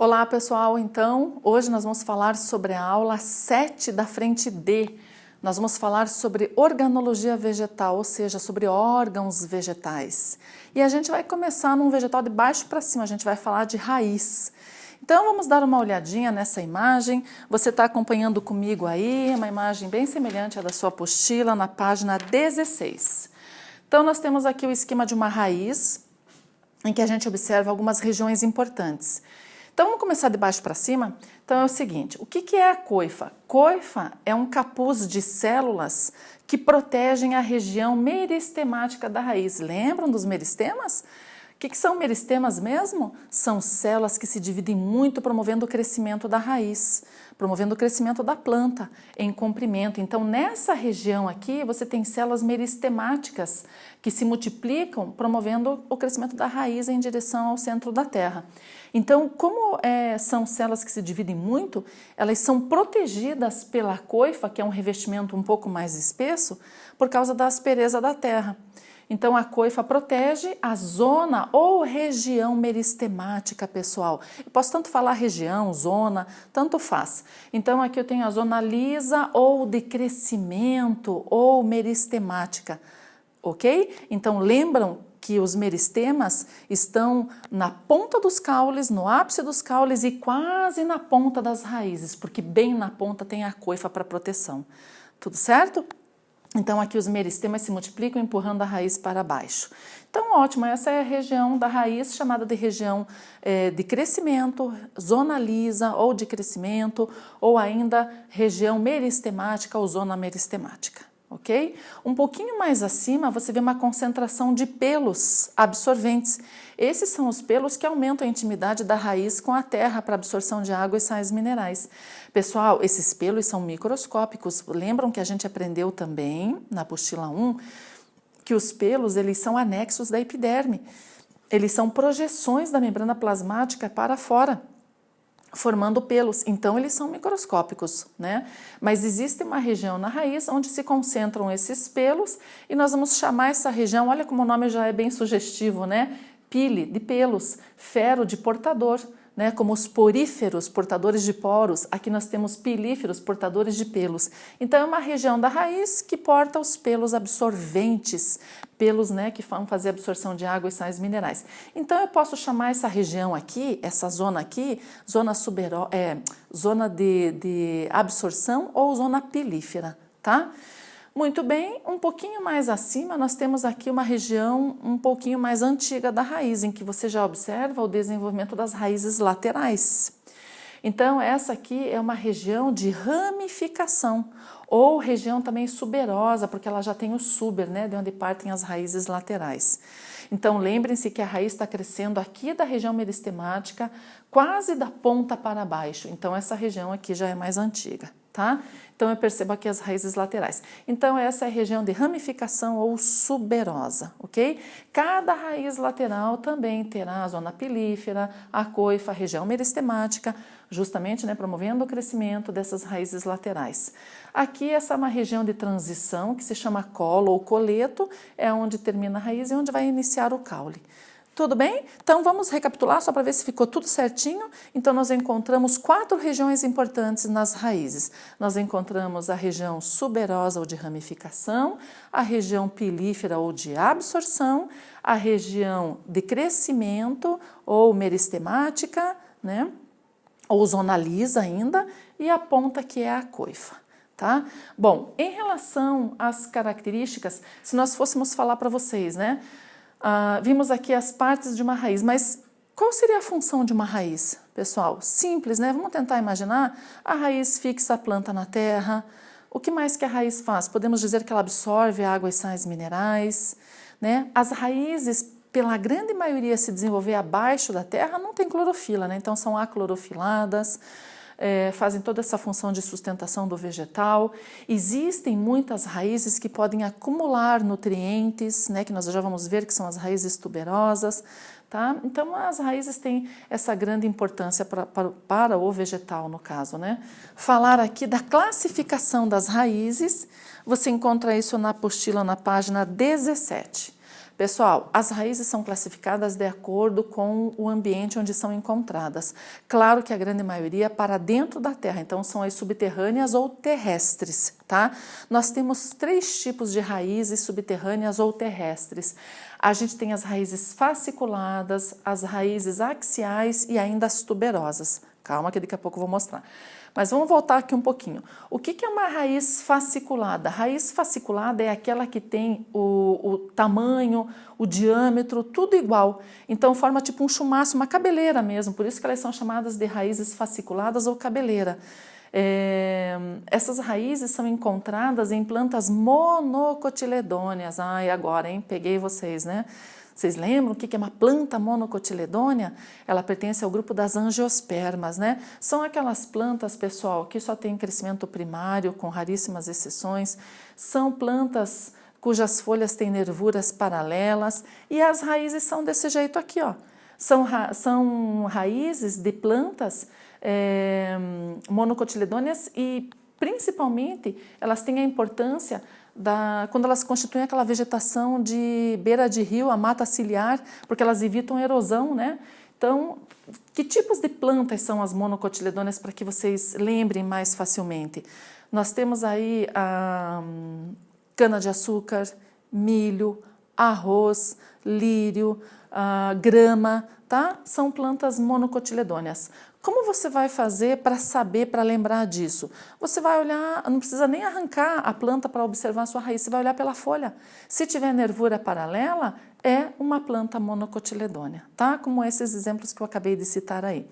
Olá pessoal, então hoje nós vamos falar sobre a aula 7 da frente D. Nós vamos falar sobre organologia vegetal, ou seja, sobre órgãos vegetais. E a gente vai começar num vegetal de baixo para cima, a gente vai falar de raiz. Então vamos dar uma olhadinha nessa imagem. Você está acompanhando comigo aí, uma imagem bem semelhante à da sua apostila, na página 16. Então nós temos aqui o esquema de uma raiz, em que a gente observa algumas regiões importantes. Então, vamos começar de baixo para cima? Então, é o seguinte, o que é a coifa? Coifa é um capuz de células que protegem a região meristemática da raiz. Lembram dos meristemas? O que são meristemas mesmo? São células que se dividem muito promovendo o crescimento da raiz, promovendo o crescimento da planta em comprimento. Então, nessa região aqui, você tem células meristemáticas que se multiplicam promovendo o crescimento da raiz em direção ao centro da terra. Então, como são células que se dividem muito, elas são protegidas pela coifa, que é um revestimento um pouco mais espesso, por causa da aspereza da terra. Então, a coifa protege a zona ou região meristemática, pessoal. Eu posso tanto falar região, zona, tanto faz. Então, aqui eu tenho a zona lisa ou de crescimento ou meristemática, ok? Então, lembram que os meristemas estão na ponta dos caules, no ápice dos caules e quase na ponta das raízes, porque bem na ponta tem a coifa para proteção. Tudo certo? Então, aqui os meristemas se multiplicam empurrando a raiz para baixo. Então, ótimo, essa é a região da raiz chamada de região de crescimento, zona lisa ou de crescimento, ou ainda região meristemática ou zona meristemática. Ok? Um pouquinho mais acima você vê uma concentração de pelos absorventes. Esses são os pelos que aumentam a intimidade da raiz com a terra para absorção de água e sais minerais. Pessoal, esses pelos são microscópicos. Lembram que a gente aprendeu também na apostila 1 que os pelos eles são anexos da epiderme. Eles são projeções da membrana plasmática para fora, formando pelos, então eles são microscópicos, né? Mas existe uma região na raiz onde se concentram esses pelos e nós vamos chamar essa região, olha como o nome já é bem sugestivo, né? Pile, de pelos, fero, de portador, né? Como os poríferos, portadores de poros, aqui nós temos pilíferos, portadores de pelos. Então é uma região da raiz que porta os pelos absorventes, pelos, né, que vão fazer absorção de água e sais minerais. Então eu posso chamar essa região aqui, essa zona aqui, zona de absorção ou zona pilífera, tá? Muito bem, um pouquinho mais acima nós temos aqui uma região um pouquinho mais antiga da raiz, em que você já observa o desenvolvimento das raízes laterais. Então essa aqui é uma região de ramificação, ou região também suberosa, porque ela já tem o suber, né, de onde partem as raízes laterais. Então lembrem-se que a raiz está crescendo aqui da região meristemática, quase da ponta para baixo. Então essa região aqui já é mais antiga, tá? Então eu percebo aqui as raízes laterais. Então essa é a região de ramificação ou suberosa, ok? Cada raiz lateral também terá a zona pilífera, a coifa, a região meristemática, justamente, né, promovendo o crescimento dessas raízes laterais. Aqui essa é uma região de transição que se chama colo ou coleto, é onde termina a raiz e onde vai iniciar o caule. Tudo bem? Então vamos recapitular só para ver se ficou tudo certinho. Então nós encontramos 4 regiões importantes nas raízes. Nós encontramos a região suberosa ou de ramificação, a região pilífera ou de absorção, a região de crescimento ou meristemática, né? Ou zona lisa ainda, e a ponta que é a coifa. Tá? Bom, em relação às características, se nós fôssemos falar para vocês, né? Vimos aqui as partes de uma raiz, mas qual seria a função de uma raiz, pessoal? Simples, né? Vamos tentar imaginar. A raiz fixa a planta na terra. O que mais que a raiz faz? Podemos dizer que ela absorve água e sais minerais, né? As raízes, pela grande maioria, se desenvolver abaixo da terra, não tem clorofila, né? Então são aclorofiladas. Fazem toda essa função de sustentação do vegetal. Existem muitas raízes que podem acumular nutrientes, né, que nós já vamos ver que são as raízes tuberosas, tá? Então as raízes têm essa grande importância para o vegetal, no caso, né? Falar aqui da classificação das raízes, você encontra isso na apostila na página 17. Pessoal, as raízes são classificadas de acordo com o ambiente onde são encontradas. Claro que a grande maioria para dentro da terra, então são as subterrâneas ou terrestres, tá? Nós temos 3 tipos de raízes subterrâneas ou terrestres. A gente tem as raízes fasciculadas, as raízes axiais e ainda as tuberosas. Calma que daqui a pouco eu vou mostrar. Mas vamos voltar aqui um pouquinho. O que é uma raiz fasciculada? A raiz fasciculada é aquela que tem o tamanho, o diâmetro, tudo igual. Então forma tipo um chumaço, uma cabeleira mesmo, por isso que elas são chamadas de raízes fasciculadas ou cabeleira. Essas raízes são encontradas em plantas monocotiledôneas. Ai, agora, hein? Peguei vocês, né? Vocês lembram o que é uma planta monocotiledônea? Ela pertence ao grupo das angiospermas, né? São aquelas plantas, pessoal, que só têm crescimento primário, com raríssimas exceções. São plantas cujas folhas têm nervuras paralelas e as raízes são desse jeito aqui, ó. São raízes de plantas monocotiledôneas e, principalmente, elas têm a importância quando elas constituem aquela vegetação de beira de rio, a mata ciliar, porque elas evitam erosão, né? Então, que tipos de plantas são as monocotiledôneas para que vocês lembrem mais facilmente? Nós temos aí a cana-de-açúcar, milho, arroz, lírio, grama, tá? São plantas monocotiledôneas. Como você vai fazer para saber, para lembrar disso? Você vai olhar, não precisa nem arrancar a planta para observar a sua raiz, você vai olhar pela folha. Se tiver nervura paralela, é uma planta monocotiledônea, tá? Como esses exemplos que eu acabei de citar aí.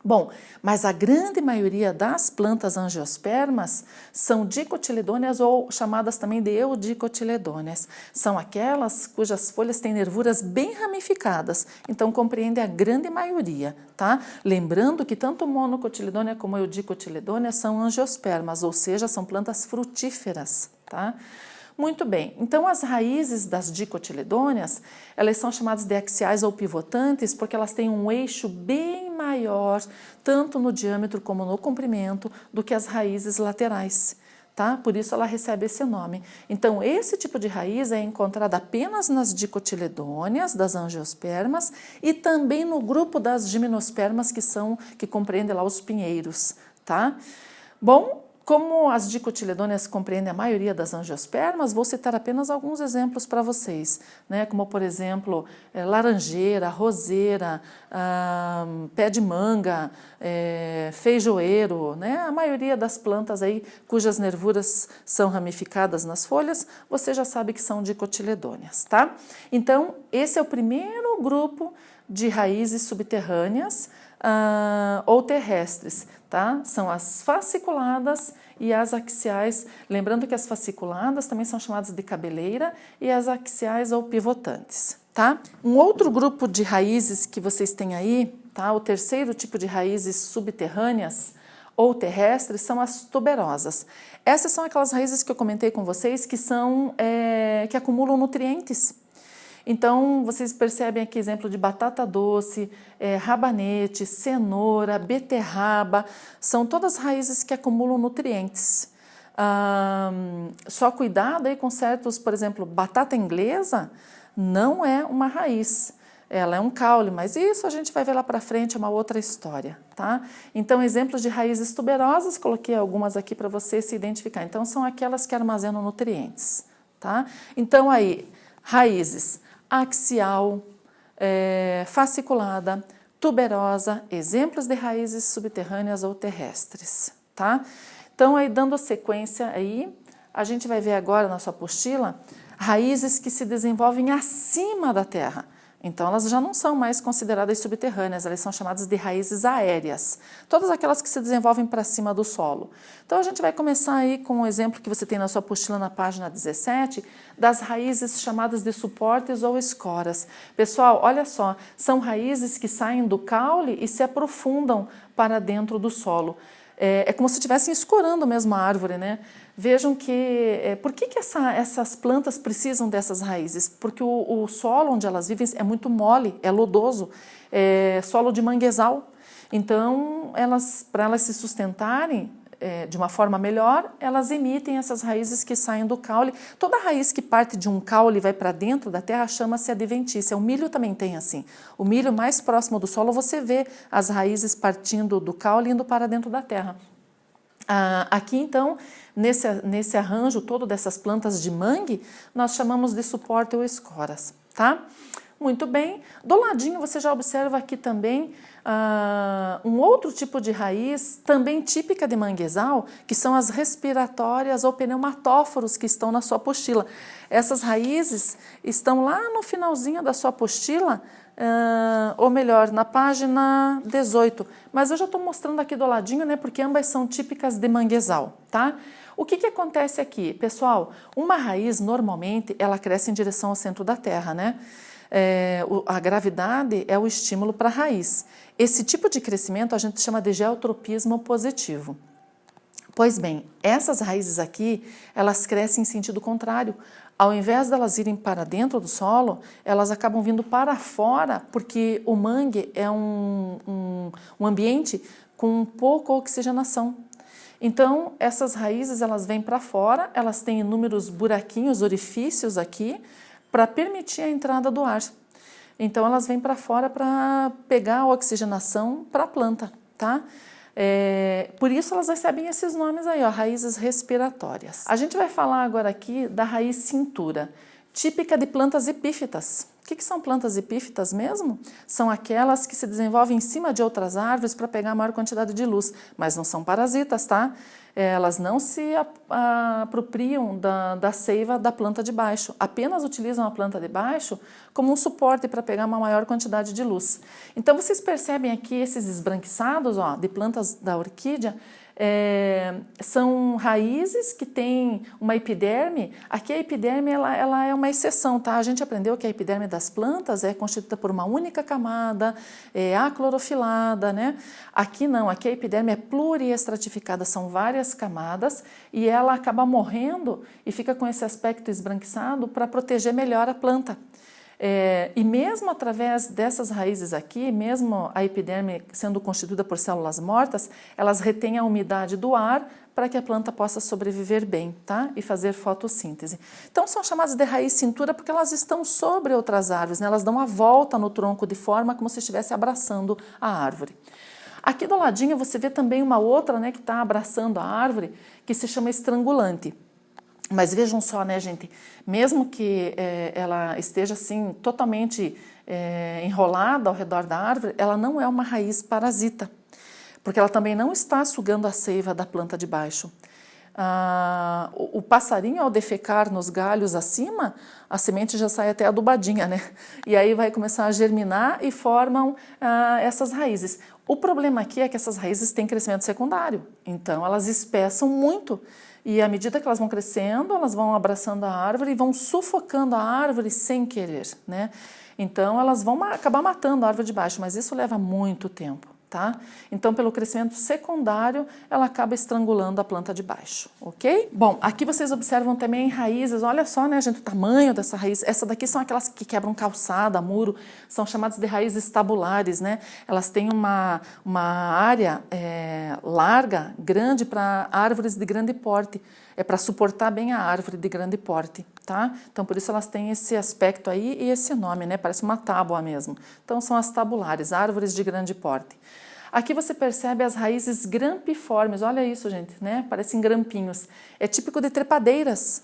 Bom, mas a grande maioria das plantas angiospermas são dicotiledôneas ou chamadas também de eudicotiledôneas. São aquelas cujas folhas têm nervuras bem ramificadas, então compreende a grande maioria, tá? Lembrando que tanto monocotiledônea como eudicotiledônea são angiospermas, ou seja, são plantas frutíferas, tá? Muito bem, então as raízes das dicotiledôneas, elas são chamadas de axiais ou pivotantes porque elas têm um eixo bem maior, tanto no diâmetro como no comprimento, do que as raízes laterais, tá? Por isso ela recebe esse nome. Então esse tipo de raiz é encontrado apenas nas dicotiledôneas, das angiospermas, e também no grupo das gimnospermas, que compreende lá os pinheiros, tá? Bom, como as dicotiledôneas compreendem a maioria das angiospermas, vou citar apenas alguns exemplos para vocês, né? Como, por exemplo, laranjeira, roseira, pé de manga, feijoeiro, né? A maioria das plantas aí cujas nervuras são ramificadas nas folhas, você já sabe que são dicotiledôneas, tá? Então, esse é o primeiro grupo de raízes subterrâneas ou terrestres, tá? São as fasciculadas e as axiais, lembrando que as fasciculadas também são chamadas de cabeleira e as axiais ou pivotantes, tá? Um outro grupo de raízes que vocês têm aí, tá? O terceiro tipo de raízes subterrâneas ou terrestres são as tuberosas. Essas são aquelas raízes que eu comentei com vocês que acumulam nutrientes. Então, vocês percebem aqui exemplo de batata doce, rabanete, cenoura, beterraba, são todas raízes que acumulam nutrientes. Só cuidado aí com certos, por exemplo, batata inglesa não é uma raiz, ela é um caule, mas isso a gente vai ver lá para frente, é uma outra história, tá? Então, exemplos de raízes tuberosas, coloquei algumas aqui para você se identificar. Então, são aquelas que armazenam nutrientes, tá? Então, aí, raízes axial, fasciculada, tuberosa, exemplos de raízes subterrâneas ou terrestres, tá? Então, aí dando sequência aí, a gente vai ver agora na sua apostila raízes que se desenvolvem acima da terra. Então, elas já não são mais consideradas subterrâneas, elas são chamadas de raízes aéreas, todas aquelas que se desenvolvem para cima do solo. Então, a gente vai começar aí com um exemplo que você tem na sua apostila na página 17, das raízes chamadas de suportes ou escoras. Pessoal, olha só, são raízes que saem do caule e se aprofundam para dentro do solo. É como se estivessem escorando mesmo a árvore, né? Vejam que... por que essas plantas precisam dessas raízes? Porque o solo onde elas vivem é muito mole, é lodoso, é solo de manguezal. Então, para elas se sustentarem, de uma forma melhor, elas emitem essas raízes que saem do caule. Toda raiz que parte de um caule e vai para dentro da terra chama-se adventícia. O milho também tem assim. O milho mais próximo do solo, você vê as raízes partindo do caule e indo para dentro da terra. Aqui, então, nesse arranjo todo dessas plantas de mangue, nós chamamos de suporte ou escoras, tá? Muito bem. Do ladinho, você já observa aqui também um outro tipo de raiz, também típica de manguezal, que são as respiratórias ou pneumatóforos que estão na sua apostila. Essas raízes estão lá no finalzinho da sua apostila, ou melhor, na página 18. Mas eu já estou mostrando aqui do ladinho, né, porque ambas são típicas de manguezal, tá? O que acontece aqui? Pessoal, uma raiz, normalmente, ela cresce em direção ao centro da terra, né? A gravidade é o estímulo para a raiz. Esse tipo de crescimento a gente chama de geotropismo positivo. Pois bem, essas raízes aqui, elas crescem em sentido contrário. Ao invés delas irem para dentro do solo, elas acabam vindo para fora, porque o mangue é um ambiente com pouca oxigenação. Então, essas raízes, elas vêm para fora, elas têm inúmeros buraquinhos, orifícios aqui, para permitir a entrada do ar. Então, elas vêm para fora para pegar a oxigenação para a planta, tá? Por isso elas recebem esses nomes aí, ó, raízes respiratórias. A gente vai falar agora aqui da raiz cintura, típica de plantas epífitas. O que são plantas epífitas mesmo? São aquelas que se desenvolvem em cima de outras árvores para pegar a maior quantidade de luz, mas não são parasitas, tá? Elas não se apropriam da seiva da planta de baixo, apenas utilizam a planta de baixo como um suporte para pegar uma maior quantidade de luz. Então vocês percebem aqui esses esbranquiçados, ó, de plantas da orquídea, são raízes que têm uma epiderme. Aqui a epiderme ela é uma exceção, tá? A gente aprendeu que a epiderme das plantas é constituída por uma única camada, aclorofilada, né? Aqui não, aqui a epiderme é pluriestratificada, são várias camadas e ela acaba morrendo e fica com esse aspecto esbranquiçado para proteger melhor a planta. E mesmo através dessas raízes aqui, mesmo a epiderme sendo constituída por células mortas, elas retêm a umidade do ar para que a planta possa sobreviver bem, tá? E fazer fotossíntese. Então são chamadas de raiz cintura porque elas estão sobre outras árvores, né? Elas dão a volta no tronco de forma como se estivesse abraçando a árvore. Aqui do ladinho você vê também uma outra, né, que está abraçando a árvore, que se chama estrangulante. Mas vejam só, né, gente, mesmo que ela esteja assim totalmente enrolada ao redor da árvore, ela não é uma raiz parasita, porque ela também não está sugando a seiva da planta de baixo. O passarinho, ao defecar nos galhos acima, a semente já sai até adubadinha, né? E aí vai começar a germinar e formam essas raízes. O problema aqui é que essas raízes têm crescimento secundário, então elas espessam muito. E à medida que elas vão crescendo, elas vão abraçando a árvore e vão sufocando a árvore sem querer, né? Então elas vão acabar matando a árvore de baixo, mas isso leva muito tempo, tá? Então pelo crescimento secundário, ela acaba estrangulando a planta de baixo, ok? Bom, aqui vocês observam também raízes, olha só, né, gente, o tamanho dessa raiz. Essa daqui são aquelas que quebram calçada, muro, são chamadas de raízes tabulares, né? Elas têm uma área larga, grande para árvores de grande porte, para suportar bem a árvore de grande porte, tá? Então por isso elas têm esse aspecto aí e esse nome, né? Parece uma tábua mesmo. Então são as tabulares, árvores de grande porte. Aqui você percebe as raízes grampiformes, olha isso, gente, né? Parecem grampinhos. É típico de trepadeiras.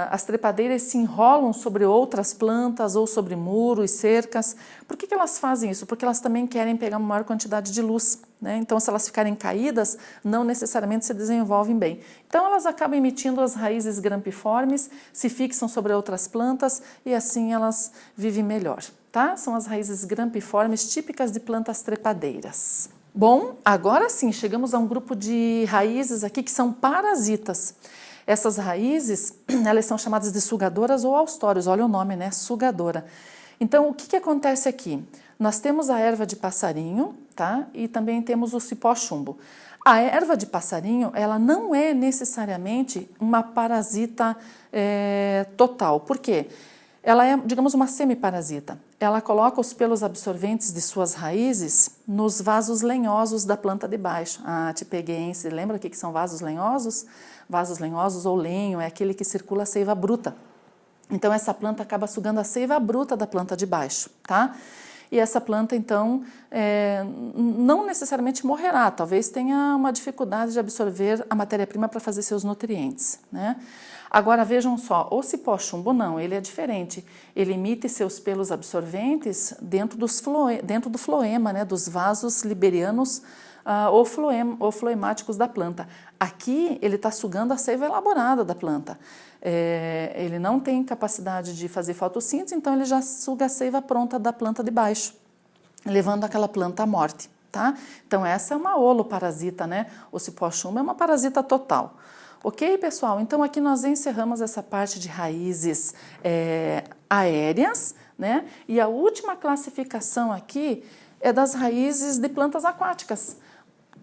As trepadeiras se enrolam sobre outras plantas ou sobre muros, cercas. Por que elas fazem isso? Porque elas também querem pegar uma maior quantidade de luz, né? Então, se elas ficarem caídas, não necessariamente se desenvolvem bem. Então, elas acabam emitindo as raízes grampiformes, se fixam sobre outras plantas e assim elas vivem melhor, tá? São as raízes grampiformes típicas de plantas trepadeiras. Bom, agora sim, chegamos a um grupo de raízes aqui que são parasitas. Essas raízes, elas são chamadas de sugadoras ou austórios, olha o nome, né? Sugadora. Então, o que acontece aqui? Nós temos a erva de passarinho, tá? E também temos o cipó-chumbo. A erva de passarinho, ela não é necessariamente uma parasita total. Por quê? Ela é, digamos, uma semiparasita. ela coloca os pelos absorventes de suas raízes nos vasos lenhosos da planta de baixo. Ah, te peguei, hein? Você lembra o que são vasos lenhosos? Vasos lenhosos ou lenho é aquele que circula a seiva bruta. Então, essa planta acaba sugando a seiva bruta da planta de baixo, tá? E essa planta, então, não necessariamente morrerá, talvez tenha uma dificuldade de absorver a matéria-prima para fazer seus nutrientes, né? Agora, vejam só, o cipó-chumbo não, ele é diferente. Ele emite seus pelos absorventes dentro do floema, né, dos vasos liberianos ou floemáticos da planta. Aqui, ele está sugando a seiva elaborada da planta. Ele não tem capacidade de fazer fotossíntese, então ele já suga a seiva pronta da planta de baixo, levando aquela planta à morte, tá? Então, essa é uma holoparasita, né? O cipó-chumbo é uma parasita total. Ok, pessoal? Então, aqui nós encerramos essa parte de raízes aéreas, né? E a última classificação aqui é das raízes de plantas aquáticas,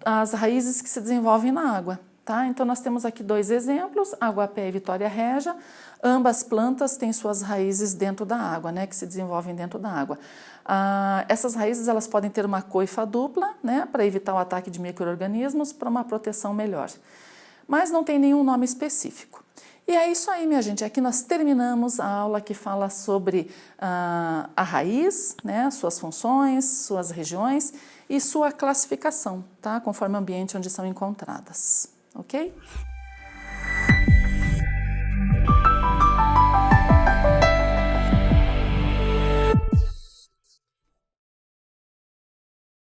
as raízes que se desenvolvem na água. Tá? Então, nós temos aqui dois exemplos, Aguapé e Vitória Régia. Ambas plantas têm suas raízes dentro da água, né, que se desenvolvem dentro da água. Essas raízes elas podem ter uma coifa dupla, né, para evitar o ataque de micro-organismos, para uma proteção melhor. Mas não tem nenhum nome específico. E é isso aí, minha gente. Aqui nós terminamos a aula que fala sobre a raiz, né, suas funções, suas regiões e sua classificação, tá, conforme o ambiente onde são encontradas. Ok?